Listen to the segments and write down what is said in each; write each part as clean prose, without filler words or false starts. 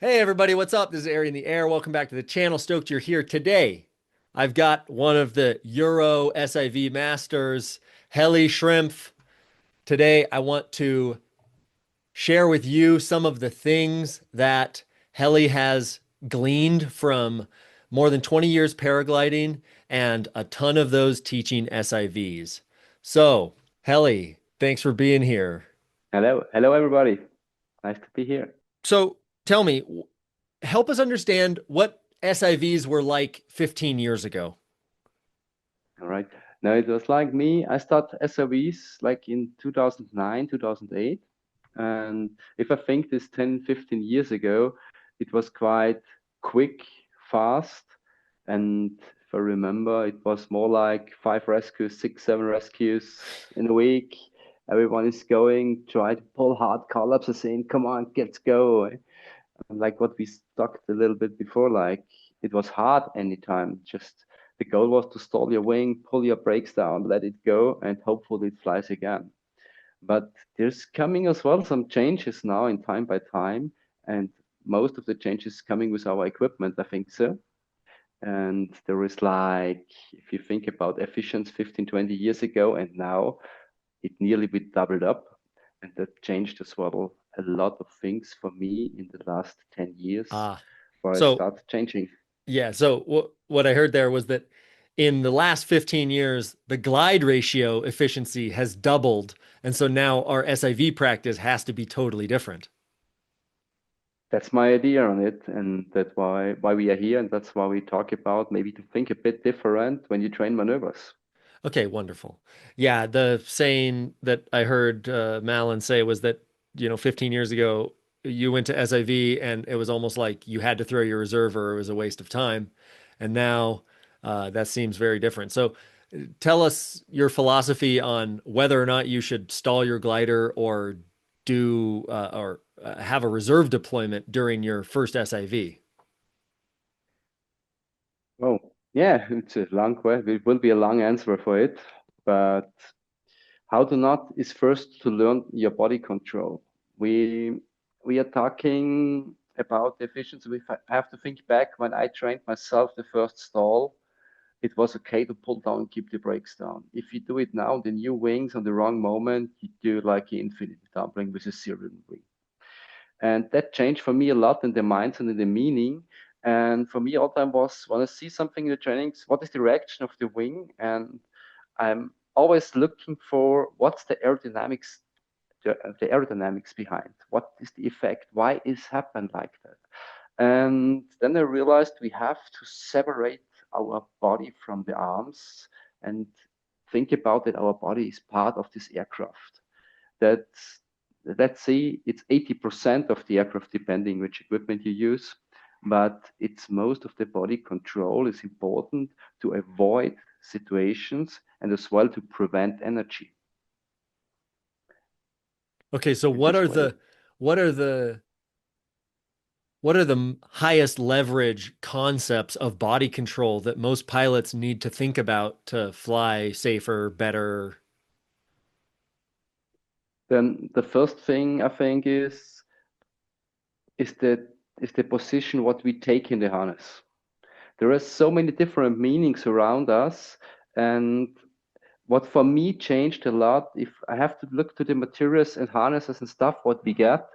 Hey everybody, what's up? This is Ari in the Air. Welcome back to the channel. Stoked you're here today. I've got one of the Euro SIV masters, Heli Schrempf. Today I want to share with you some of the things that Heli has gleaned from more than 20 years paragliding and a ton of those teaching SIVs. So, Heli, thanks for being here. Hello everybody. Nice to be here. So, tell me, help us understand what SIVs were like 15 years ago. All right. Now it was like me. I started SRVs like in 2009, 2008. And if I think this 10, 15 years ago, it was quite quick, fast. And if I remember, it was more like five rescues, six, seven rescues in a week. Everyone is going, try to pull hard collapse and saying, come on, let's go. And like what we talked a little bit before, like it was hard anytime. Just the goal was to stall your wing, pull your brakes down, let it go, and hopefully it flies again. But there's coming as well some changes now in time by time, and most of the changes coming with our equipment, I think so. And there is like, if you think about efficiency 15, 20 years ago and now, it nearly be doubled up. And that changed as well a lot of things for me in the last 10 years Ah, where I so started changing. yeah, so what I heard there was that in the last 15 years, the glide ratio efficiency has doubled, and so now our SIV practice has to be totally different. That's my idea on it, and that's why we are here, and that's why we talk about maybe to think a bit different when you train maneuvers. Okay, wonderful. Yeah, the saying that I heard Malin say was that, 15 years ago, you went to SIV and it was almost like you had to throw your reserve or it was a waste of time. And now that seems very different. So tell us your philosophy on whether or not you should stall your glider or do or have a reserve deployment during your first SIV. Oh, yeah, it's a long question. It will be a long answer for it, but how to not is first to learn your body control. We we are talking about the efficiency. We have to think back when I trained myself the first stall. It was okay to pull down, keep the brakes down. If you do it now, the new wings on the wrong moment, you do like an infinite doubling with a zero wing. And that changed for me a lot in the mindset and in the meaning. And for me, all time was when I see something in the trainings, what is the reaction of the wing? And I'm always looking for what's the aerodynamics behind. What is the effect? Why is happened like that? And then I realized we have to separate our body from the arms and think about that our body is part of this aircraft. That let's say it's 80% of the aircraft, depending which equipment you use, but it's most of the body control is important to avoid situations and as well to prevent energy Okay, so in this way. what are the what are the highest leverage concepts of body control that most pilots need to think about to fly safer, better? Then the first thing I think is the is the position what we take in the harness. There are so many different meanings around us, and what for me changed a lot, if I have to look to the materials and harnesses and stuff what we get,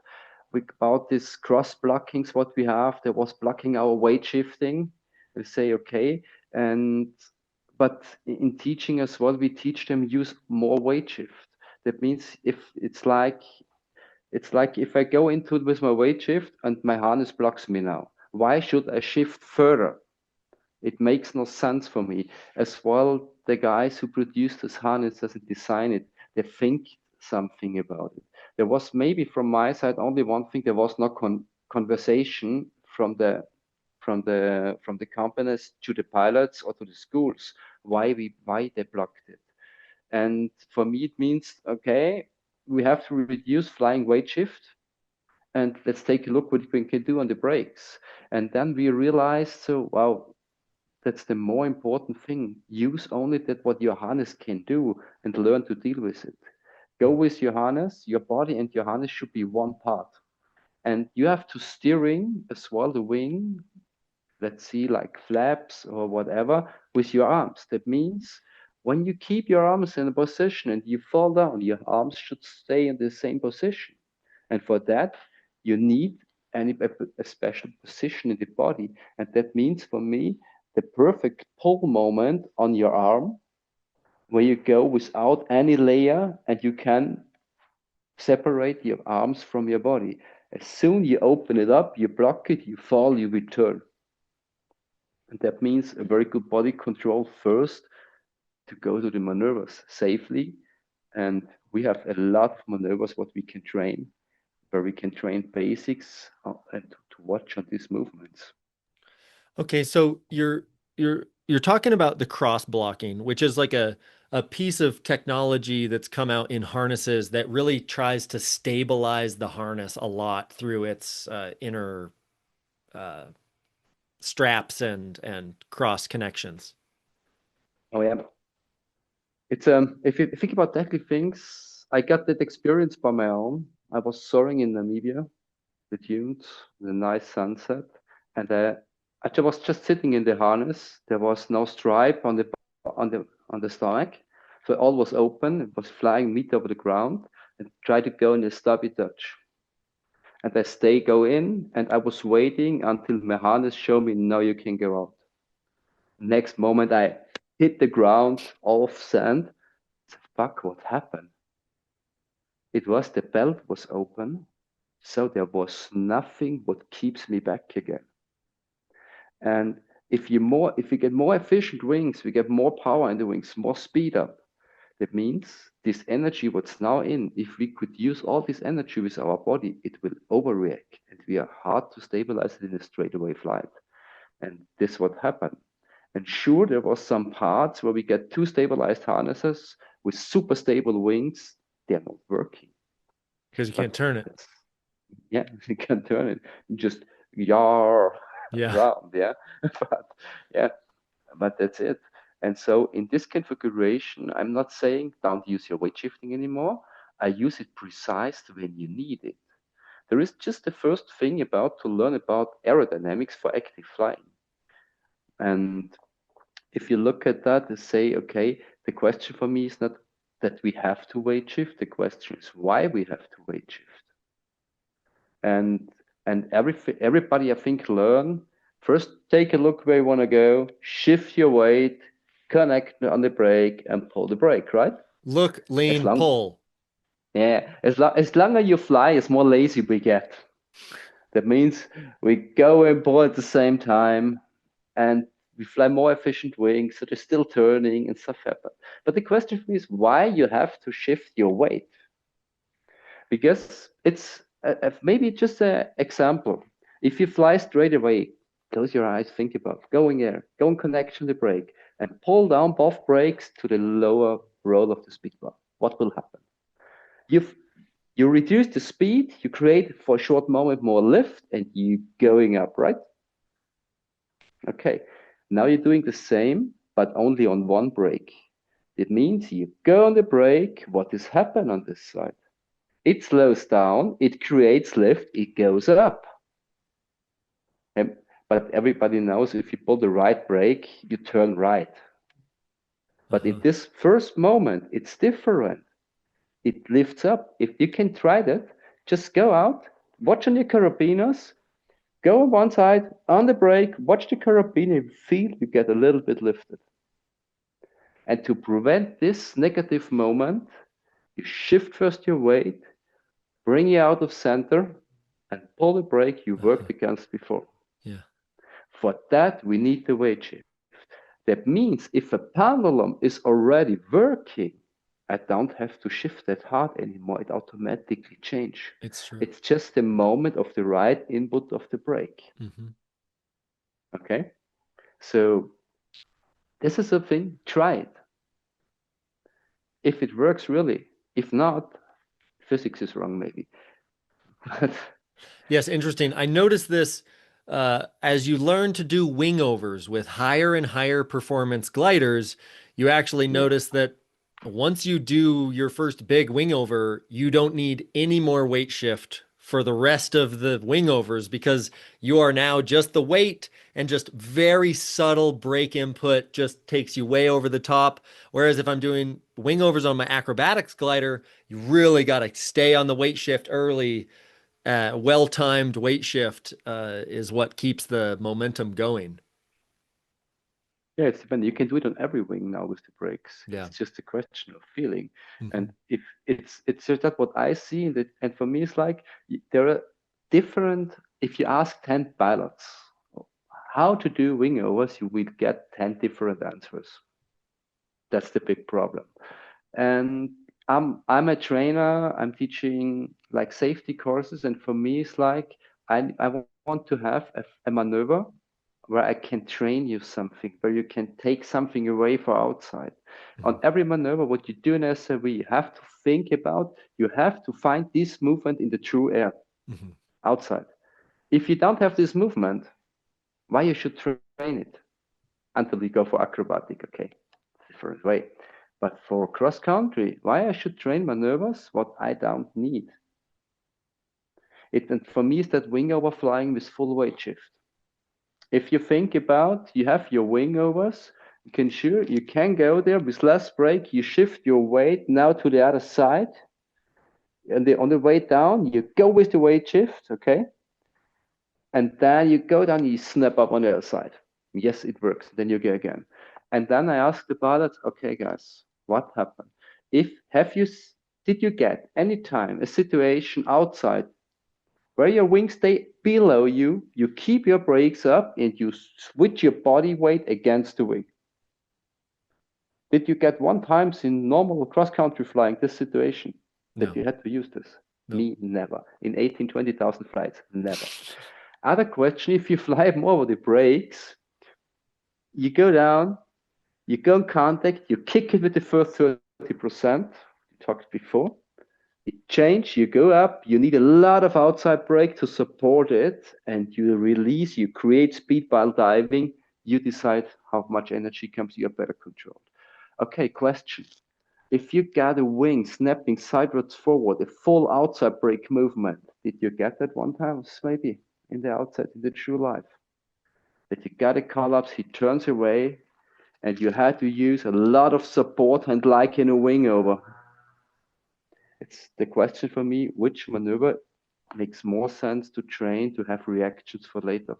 about this cross blockings what we have, there was blocking our weight shifting. We say okay, and but in teaching as well, we teach them use more weight shift. That means if it's like if I go into it with my weight shift and my harness blocks me now, why should I shift further? It makes no sense for me. As well, the guys who produced this harness doesn't design it. They think something about it. There was maybe from my side only one thing. There was no conversation from the companies to the pilots or to the schools why they blocked it. And for me, it means okay, we have to reduce flying weight shift and let's take a look what we can do on the brakes. And then we realized, so wow, that's the more important thing. Use only that what your harness can do and learn to deal with it. Go with your harness, your body and your harness should be one part. and you have to steering as well the wing, let's see, like flaps or whatever, with your arms. That means when you keep your arms in a position and you fall down, your arms should stay in the same position. And for that, you need a special position in the body. And that means for me, the perfect pull moment on your arm, where you go without any layer and you can separate your arms from your body. As soon you open it up, you block it, you fall, you return. And that means a very good body control first to go to the maneuvers safely. And we have a lot of maneuvers what we can train, where we can train basics and to watch on these movements. Okay, so you're talking about the cross blocking, which is like a piece of technology that's come out in harnesses that really tries to stabilize the harness a lot through its inner uh, straps and cross connections. Oh yeah, it's if you think about deadly things, I got that experience by my own. I was soaring in Namibia, the dunes, the nice sunset, and I was just sitting in the harness. There was no stripe on the stomach, so all was open. It was flying meat over the ground, and tried to go in a stubby touch. And I go in, and I was waiting until my harness showed me, now you can go out. Next moment, I hit the ground, all of sand. I said, fuck, what happened? It was the belt was open, so there was nothing what keeps me back again. And if you get more efficient wings, we get more power in the wings, more speed up. That means this energy what's now in, if we could use all this energy with our body, it will overreact and we are hard to stabilize it in a straightaway flight. And this what happened. And sure, there was some parts where we get two stabilized harnesses with super stable wings. They're not working. Because you can't But turn it. yeah, you can turn it. You just yar Yeah. around, yeah. But yeah, but that's it. And so in this configuration, I'm not saying don't use your weight shifting anymore. I use it precise when you need it. There is just the first thing about to learn about aerodynamics for active flying. And if you look at that and say, okay, the question for me is not that we have to weight shift. The question is why we have to weight shift. And everybody I think learn first take a look where you want to go, shift your weight, connect on the brake, and pull the brake, right? Look, As lean, long pull. yeah, as longer you fly, as more lazy we get. That means we go and pull at the same time, and we fly more efficient wings, so they're still turning and stuff happen. But the question for me is why you have to shift your weight? Because it's maybe just an example. If you fly straight away, close your eyes, think about going there, go and connection the brake, and pull down both brakes to the lower roll of the speed bar. What will happen? You you reduce the speed, you create for a short moment more lift, and you going up, right? Okay. Now you're doing the same, but only on one brake. It means you go on the brake. What is happening on this side? It slows down, it creates lift, it goes up. And, but everybody knows if you pull the right brake, you turn right. But in Uh-huh. this first moment, it's different. It lifts up. If you can try that, just go out, watch on your carabiners, go on one side, on the brake, watch the carabiner, feel you get a little bit lifted. And to prevent this negative moment, you shift first your weight, bring you out of center, and pull the brake you Uh-huh. worked against before. Yeah. For that, we need the weight shift. That means if a pendulum is already working, I don't have to shift that hard anymore. It automatically changes. It's true. It's just the moment of the right input of the brake. Hmm. Okay? So this is a thing, try it. If it works really. If not, physics is wrong maybe. But Yes, interesting. I noticed this as you learn to do wingovers with higher and higher performance gliders, you actually yeah, notice that once you do your first big wingover, you don't need any more weight shift for the rest of the wingovers because you are now just the weight and just very subtle brake input just takes you way over the top. Whereas if I'm doing wingovers on my acrobatics glider, you really got to stay on the weight shift early. Well-timed weight shift is what keeps the momentum going. Yeah, it's dependent. You can do it on every wing now with the brakes. Yeah. It's just a question of feeling. Hmm. And if it's just that what I see, and for me, it's like there are different. If you ask 10 pilots how to do wing overs, you will get 10 different answers. That's the big problem. And I'm a trainer. I'm teaching like safety courses, and for me, it's like I want to have a maneuver where I can train you something, where you can take something away for outside. On every maneuver, what you do in SIV, you have to think about, you have to find this movement in the true air Hmm. outside. If you don't have this movement, why you should train it until we go for acrobatic? Okay, different way. But for cross country, why I should train maneuvers what I don't need? And for me, is that wing over flying with full weight shift. If you think about, you have your wing overs, you can go there with less brake, you shift your weight now to the other side, and on the way down, you go with the weight shift, okay? And then you go down, you snap up on the other side. Yes, it works. Then you go again. And then I ask the pilots, okay, guys, what happened? Did you get any time a situation outside where your wings stay below you, you keep your brakes up, and you switch your body weight against the wing? Did you get one times in normal cross-country flying this situation that No, you had to use this? no. Me, never. In 18, 20,000 flights, never. Other question, if you fly more over the brakes, you go down, you go in contact, you kick it with the first 30%, we talked before, you change, you go up, you need a lot of outside brake to support it, and you release, you create speed while diving, you decide how much energy comes, you're better controlled. Okay, question. If you got a wing snapping sideways forward, a full outside brake movement, did you get that one time? Maybe in the outside, in the true life. That you got a collapse, he turns away, and you had to use a lot of support and like in a wing over. It's the question for me, which maneuver makes more sense to train to have reactions for later?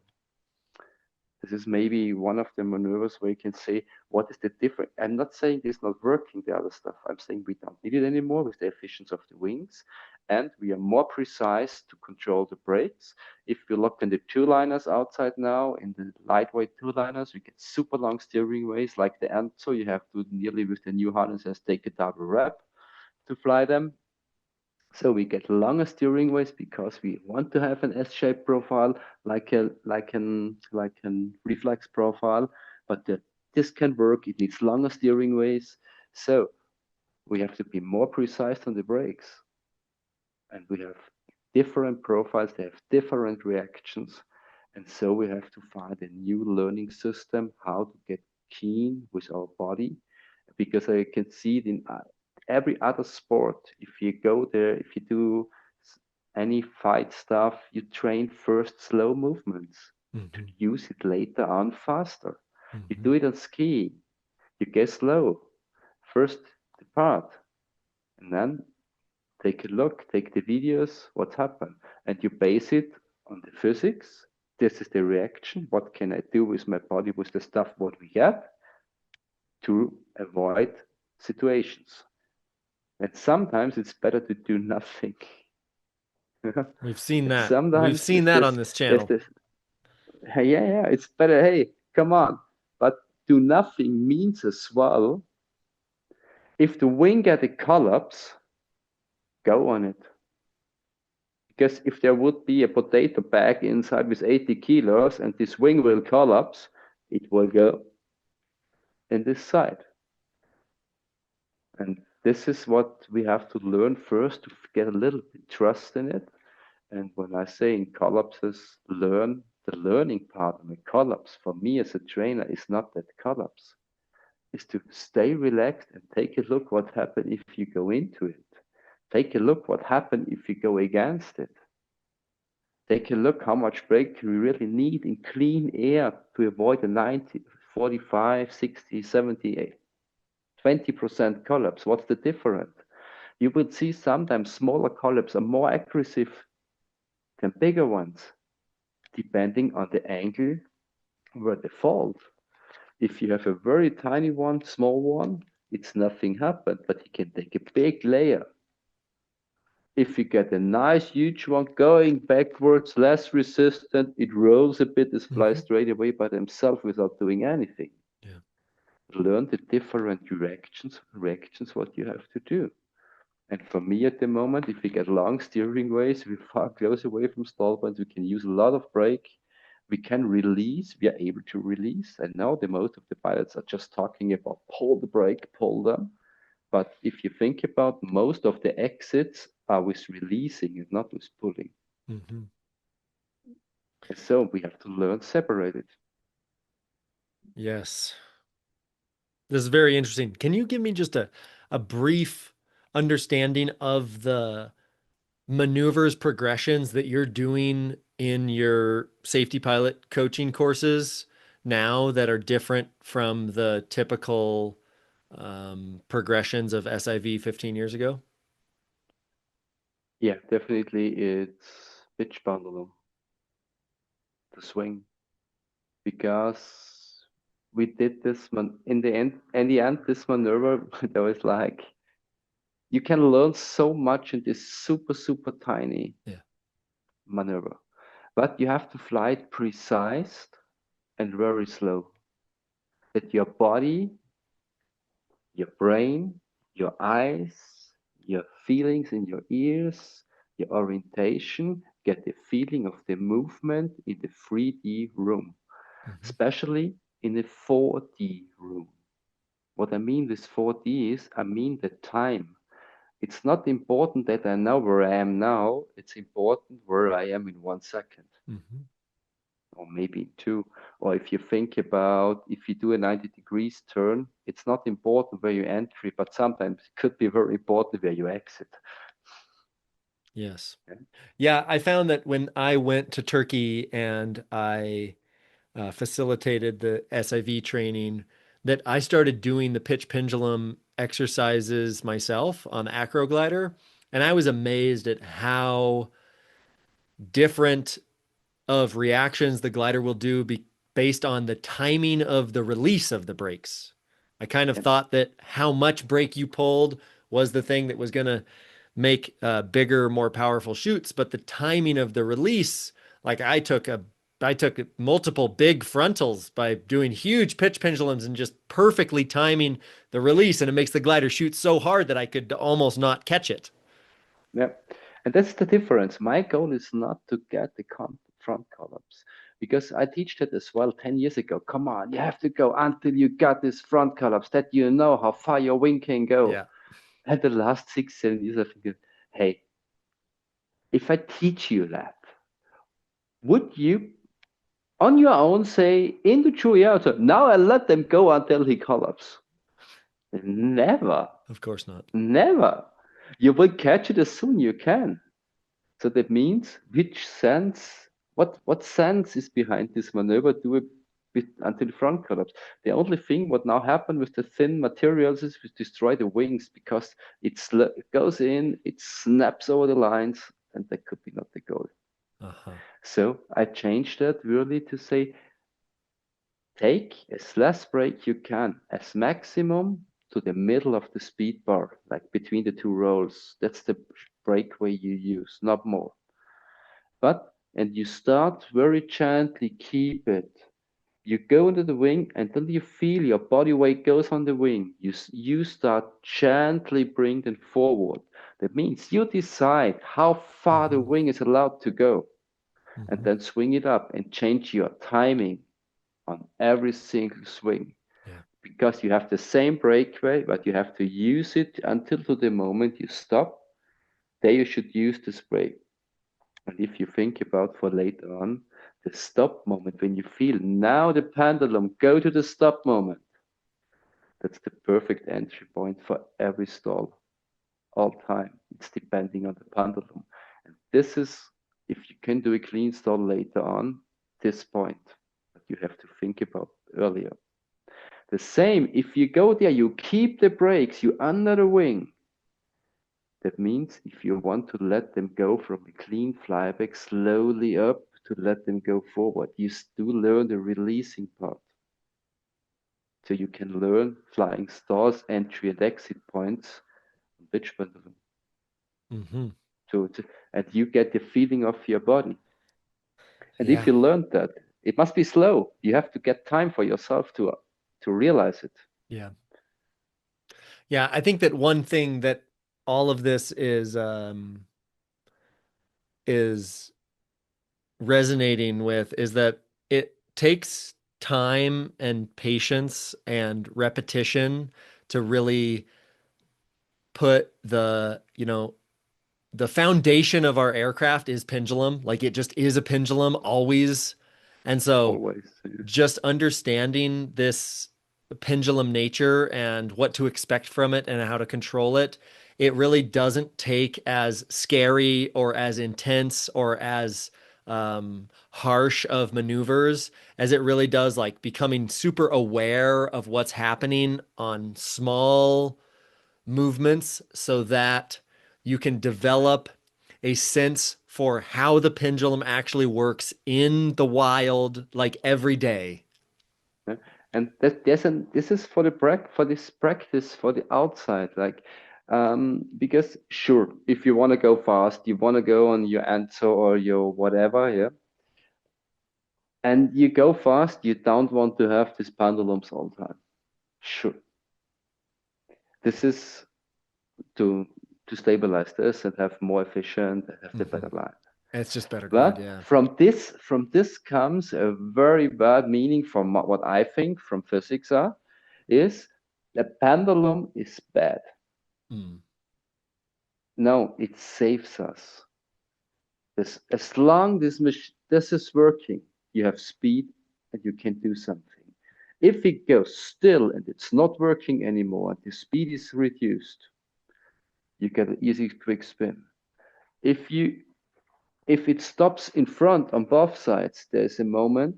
This is maybe one of the maneuvers where you can say, what is the difference? I'm not saying this is not working, the other stuff. I'm saying we don't need it anymore with the efficiency of the wings. And we are more precise to control the brakes. If you look in the two-liners outside now, in the lightweight two-liners, we get super long steering ways like the Enzo. You have to nearly with the new harnesses take a double wrap to fly them. So we get longer steering ways because we want to have an S-shaped profile, like an reflex profile. But this can work. It needs longer steering ways. So we have to be more precise on the brakes, and we have different profiles. They have different reactions, and so we have to find a new learning system how to get keen with our body, because I can see it in every other sport. If you go there, if you do any fight stuff, you train first slow movements to Hmm. use it later on faster. You Hmm. do it on ski, you get slow. First the part, and then take a look, take the videos, what happened, and you base it on the physics. This is the reaction. What can I do with my body, with the stuff what we have to avoid situations? And sometimes it's better to do nothing. We've seen And that. We've sometimes seen that on this there's channel. this, hey, yeah, it's better, hey, come on. But do nothing means as well, if the wing get a collapse, go on it. Because if there would be a potato bag inside with 80 kilos and this wing will collapse, it will go in this side. And this is what we have to learn first to get a little bit trust in it. And when I say in collapses, learn, the learning part of a collapse for me as a trainer is not that collapse. Is to stay relaxed and take a look what happened if you go into it. Take a look what happened if you go against it. Take a look how much brake we really need in clean air to avoid a 90, 45, 60, 70, 20% collapse. What's the difference? You would see sometimes smaller collapses are more aggressive than bigger ones, depending on the angle where they fall. If you have a very tiny one, small one, it's nothing happened, but you can take a big layer. If you get a nice huge one going backwards, less resistant, it rolls a bit, it flies straight away by themselves without doing anything. Yeah. Learn the different directions, what you have to do. And for me at the moment, if we get long steering ways, we're far closer away from stall points, we can use a lot of brake. We can release, we are able to release. And now the most of the pilots are just talking about pull the brake, pull them. But if you think about most of the exits are with releasing and not with pulling. Mm-hmm. And so we have to learn separate it. Yes. This is very interesting. Can you give me just a brief understanding of the maneuvers progressions that you're doing in your safety pilot coaching courses now that are different from the typical progressions of SIV 15 years ago? Yeah, definitely it's pitch pendulum, the swing, because we did this in the end, this maneuver, there was like, you can learn so much in this super, super tiny Yeah. maneuver, but you have to fly it precise and very slow. That your body, your brain, your eyes, your feelings in your ears, your orientation get the feeling of the movement in the 3D room, Mm-hmm. especially in the 4D room. What I mean with 4D is, I mean the time. It's not important that I know where I am now, it's important where I am in 1 second. Mm-hmm. Or maybe two. Or if you think about if you do a 90 degrees turn, it's not important where you enter, but sometimes it could be very important where you exit. Yes. Yeah. Yeah, I found that when I went to Turkey and I facilitated the SIV training, that I started doing the pitch pendulum exercises myself on the acro glider, and I was amazed at how different of reactions the glider will do based on the timing of the release of the brakes. I kind of Yeah. thought that how much brake you pulled was the thing that was going to make bigger, more powerful shoots, but the timing of the release, like I took multiple big frontals by doing huge pitch pendulums and just perfectly timing the release, and it makes the glider shoot so hard that I could almost not catch it. Yeah. And that's the difference. My goal is not to get the front collapse because I teach that as well 10 years ago. Come on, you have to go until you got this front collapse that you know how far your wing can go. Yeah. And the last 6, 7 years, I think, hey, if I teach you that, would you on your own say in the true auto, now I let them go until he collapses? Never, Of course not. never. You will catch it as soon you can. So that means which sense, what sense is behind this maneuver? Do it until front collapse. The only thing what now happened with the thin materials is we destroy the wings because it goes in, it snaps over the lines, and that could be not the goal. Uh-huh. So I changed that really to say take as less brake you can, as maximum to the middle of the speed bar, like between the two rolls. That's the brake way you use, not more. And you start very gently, keep it. You go into the wing until you feel your body weight goes on the wing. You start gently bring them forward. That means you decide how far the Mm-hmm. wing is allowed to go and Mm-hmm. then swing it up and change your timing on every single swing Yeah. because you have the same breakaway, but you have to use it until to the moment you stop. There you should use the spray. And if you think about for later on, the stop moment, when you feel now the pendulum, go to the stop moment. That's the perfect entry point for every stall, all time. It's depending on the pendulum. And this is If you can do a clean stall later on, this point, but you have to think about earlier. The same, if you go there, you keep the brakes, you under the wing. That means if you want to let them go from a clean flyback slowly up to let them go forward, you still learn the releasing part. So you can learn flying stalls, entry and exit points on pitch pendulum. Mm-hmm. And you get the feeling of your body. And if Yeah. you learned that, it must be slow. You have to get time for yourself to realize it. Yeah. Yeah. I think that one thing that all of this is resonating with is that it takes time and patience and repetition to really put the foundation of our aircraft is pendulum. Like it just is a pendulum always. And so Always. Yeah. just understanding this pendulum nature and what to expect from it and how to control it, it really doesn't take as scary or as intense or as harsh of maneuvers as it really does like becoming super aware of what's happening on small movements so that you can develop a sense for how the pendulum actually works in the wild, like every day. Yeah. And this is for for this practice for the outside, like because sure, if you want to go fast, you want to go on your answer or your whatever, yeah, and you go fast, you don't want to have these pendulums all the time. Sure, this is to stabilize this and have more efficient, have the Mm-hmm. better line. It's just better glide, But yeah. from this comes a very bad meaning from what I think from physics is a pendulum is bad. Mm. No, it saves us. As long this is working, you have speed and you can do something. If it goes still and it's not working anymore, and the speed is reduced, you get an easy quick spin. If you if it stops in front on both sides, there's a moment.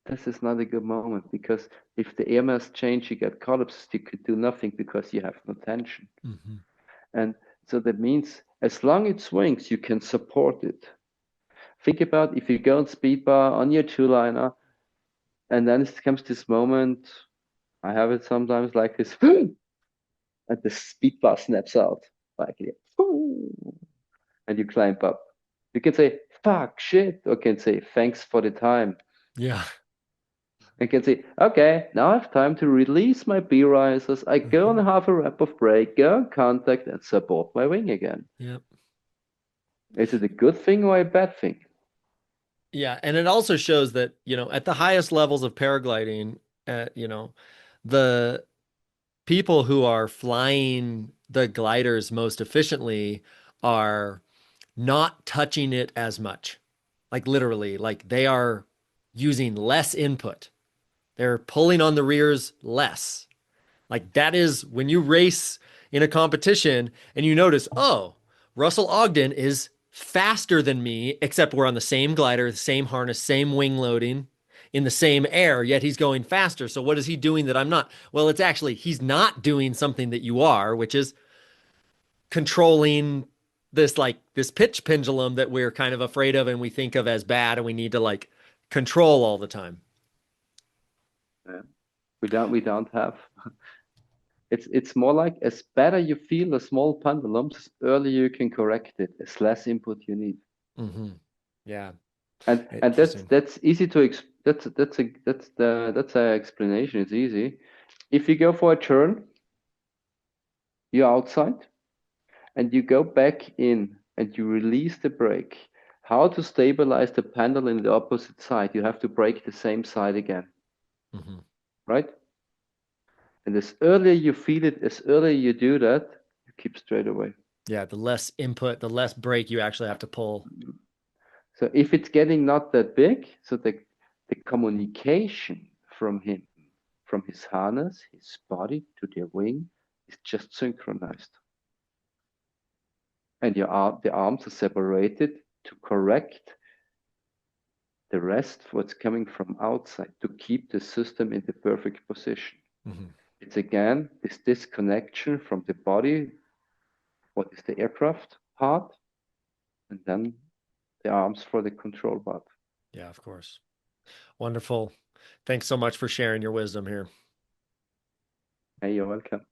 This is not a good moment because if the air mass change, you get collapsed, you could do nothing because you have no tension. Mm-hmm. And so that means as long it swings, you can support it. Think about if you go on speed bar on your two-liner, and then it comes this moment, I have it sometimes like this, and the speed bar snaps out, like and you climb up. You can say, fuck, shit, or can say, thanks for the time. Yeah. I can say, okay, now I have time to release my B risers. I go on Mm-hmm. half a rep of brake, go on contact, and support my wing again. Yep. Is it a good thing or a bad thing? Yeah, and it also shows that, at the highest levels of paragliding, the people who are flying the gliders most efficiently are not touching it as much. Like literally, like they are using less input. They're pulling on the rears less. Like that is when you race in a competition and you notice, oh, Russell Ogden is faster than me, except we're on the same glider, the same harness, same wing loading in the same air, yet he's going faster. So what is he doing that I'm not? Well, it's actually he's not doing something that you are, which is controlling this pitch pendulum that we're kind of afraid of and we think of as bad and we need to like control all the time. Yeah. We don't have. It's more like as better you feel the small pendulums, as earlier you can correct it, as less input you need. Mm-hmm. Yeah. And Interesting. that's easy to that's a explanation. It's easy. If you go for a turn, you're outside and you go back in and you release the brake. How to stabilize the pendulum in the opposite side? You have to brake the same side again, Mm-hmm. right? And as earlier you feel it, as earlier you do that, you keep straight away. Yeah, the less input, the less brake you actually have to pull. So if it's getting not that big, so the communication from him, from his harness, his body to the wing, is just synchronized. And the arms are separated to correct the rest, what's coming from outside, to keep the system in the perfect position. Mhm. It's again this disconnection from the body, what is the aircraft part, and then the arms for the control part. Yeah, of course. Wonderful. Thanks so much for sharing your wisdom here. Hey, you're welcome.